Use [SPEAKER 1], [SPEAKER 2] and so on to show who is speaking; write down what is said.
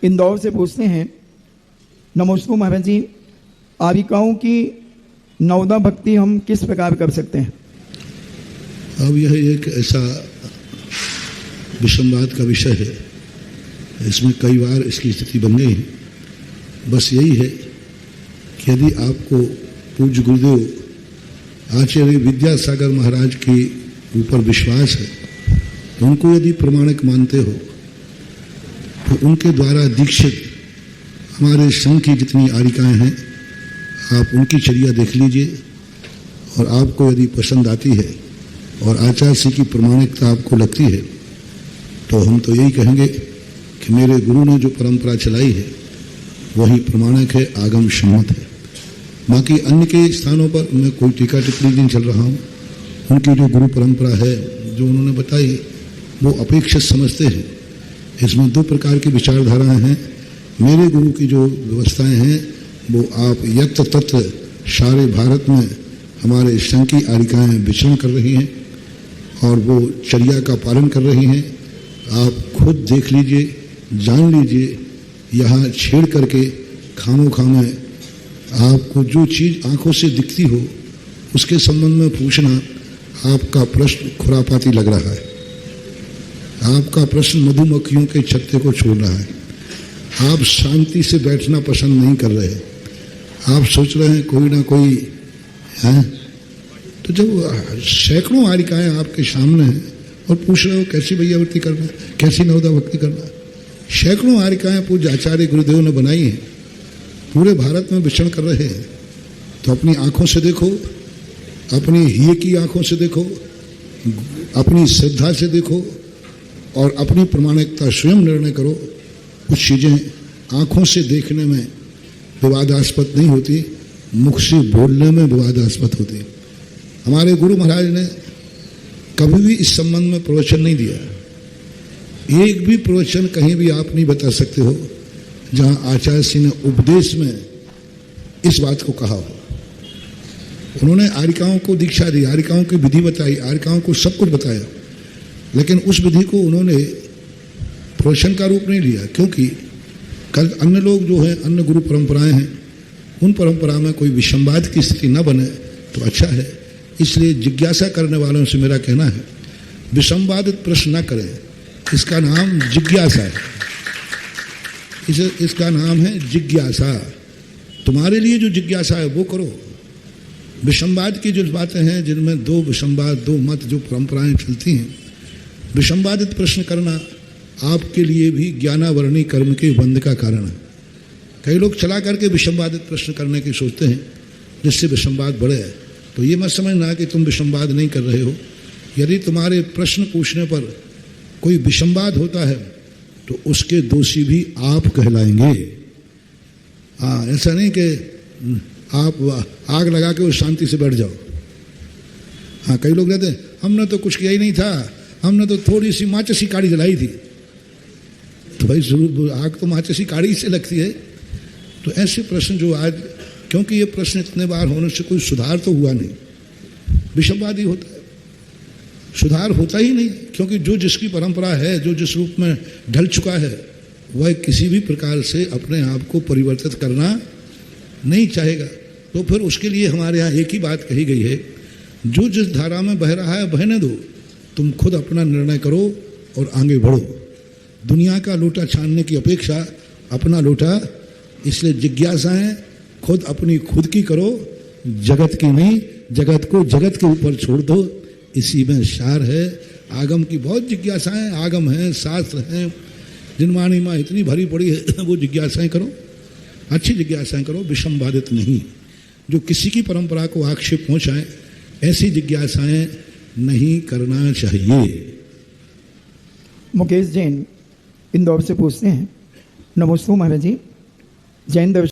[SPEAKER 1] इंदौर से पूछते हैं, नमस्ते महाराज जी, आविकाओं की नवदा भक्ति हम किस प्रकार कर सकते हैं?
[SPEAKER 2] अब यह एक ऐसा विषमवाद का विषय है, इसमें कई बार इसकी स्थिति बन गई है। बस यही है कि यदि आपको पूज्य गुरुदेव आचार्य विद्यासागर महाराज के ऊपर विश्वास है, तो उनको यदि प्रमाणिक मानते हो, तो उनके द्वारा दीक्षित हमारे संघ की जितनी आरिकाएँ हैं, आप उनकी चर्या देख लीजिए और आपको यदि पसंद आती है और आचार्य श्री की प्रमाणिकता आपको लगती है, तो हम तो यही कहेंगे कि मेरे गुरु ने जो परंपरा चलाई है वही प्रमाणिक है, आगम सम्मत है। बाकी अन्य के स्थानों पर मैं कोई टीका टिप्पणी नहीं चल रहा हूँ। उनकी जो गुरु परंपरा है, जो उन्होंने बताई, वो अपेक्षित समझते हैं। इसमें दो प्रकार की विचारधाराएं हैं। मेरे गुरु की जो व्यवस्थाएं हैं वो आप यत्र तत्र सारे भारत में हमारे संघ की आरिकाएँ विचरण कर रही हैं और वो चर्या का पालन कर रही हैं। आप खुद देख लीजिए, जान लीजिए। यहाँ छेड़ करके खामोखा में आपको जो चीज़ आंखों से दिखती हो उसके संबंध में पूछना, आपका प्रश्न खुरापाती लग रहा है। आपका प्रश्न मधुमक्खियों के छत्ते को छोड़ रहा है। आप शांति से बैठना पसंद नहीं कर रहे। आप सोच रहे हैं कोई ना कोई है। तो जब सैकड़ों आरिकाएँ आपके सामने हैं और पूछ रहे हो कैसी भैयावृत्ति करना, कैसी नवदा भक्ति करना, सैकड़ों आरिकाएँ पूज्य आचार्य गुरुदेव ने बनाई हैं, पूरे भारत में विचरण कर रहे हैं। तो अपनी आंखों से देखो, अपनी हिये की आंखों से देखो, अपनी श्रद्धा से देखो और अपनी प्रमाणिकता स्वयं निर्णय करो। कुछ चीज़ें आंखों से देखने में विवादास्पद नहीं होती, मुख से बोलने में विवादास्पद होती। हमारे गुरु महाराज ने कभी भी इस संबंध में प्रवचन नहीं दिया। एक भी प्रवचन कहीं भी आप नहीं बता सकते हो जहां आचार्य श्री ने उपदेश में इस बात को कहा हो। उन्होंने आरिकाओं को दीक्षा दी, आरिकाओं की विधि बताई, आरिकाओं को सब कुछ बताया, लेकिन उस विधि को उन्होंने प्रवचन का रूप नहीं लिया। क्योंकि कल अन्य लोग जो हैं, अन्य गुरु परंपराएं हैं, उन परंपरा में कोई विषमवाद की स्थिति न बने तो अच्छा है। इसलिए जिज्ञासा करने वालों से मेरा कहना है, विषमवादित प्रश्न न करें। इसका नाम जिज्ञासा है। इसका नाम है जिज्ञासा। तुम्हारे लिए जो जिज्ञासा है वो करो। विषमवाद की जो बातें हैं, जिनमें दो विषमवाद, दो मत, जो परंपराएं चलती हैं, विषमवादित प्रश्न करना आपके लिए भी ज्ञानावरणी कर्म के बंध का कारण है। कई लोग चला करके विषमवादित प्रश्न करने की सोचते हैं जिससे विषमवाद बढ़े। तो ये मत समझना कि तुम विषमवाद नहीं कर रहे हो। यदि तुम्हारे प्रश्न पूछने पर कोई विषमवाद होता है तो उसके दोषी भी आप कहलाएंगे। हाँ, ऐसा नहीं कि आप आग लगा के उस शांति से बैठ जाओ। हाँ, कई लोग कहते हैं हमने तो कुछ किया ही नहीं था, हमने तो थोड़ी सी माचिसी काड़ी जलाई थी। तो भाई जरूर आग तो माचिसी काड़ी से लगती है। तो ऐसे प्रश्न जो आज, क्योंकि ये प्रश्न इतने बार होने से कोई सुधार तो हुआ नहीं, विषमवाद ही होता है, सुधार होता ही नहीं। क्योंकि जो जिसकी परंपरा है, जो जिस रूप में ढल चुका है, वह किसी भी प्रकार से अपने आप को परिवर्तित करना नहीं चाहेगा। तो फिर उसके लिए हमारे यहाँ एक ही बात कही गई है, जो जिस धारा में बह रहा है बहने दो, तुम खुद अपना निर्णय करो और आगे बढ़ो। दुनिया का लोटा छानने की अपेक्षा अपना लोटा, इसलिए जिज्ञासाएं खुद अपनी खुद की करो, जगत की नहीं। जगत को जगत के ऊपर छोड़ दो, इसी में सार है। आगम की बहुत जिज्ञासाएं, आगम हैं, शास्त्र हैं, जिनवाणी माँ इतनी भरी पड़ी है, वो जिज्ञासाएं करो, अच्छी जिज्ञासाएं करो, विषमवादित नहीं। जो किसी की परंपरा को आक्षेप पहुंचाए, ऐसी जिज्ञासाएं नहीं करना चाहिए।
[SPEAKER 1] मुकेश जैन इंदौर से पूछते हैं, नमस्ते महाराज जी, जैन दर्शन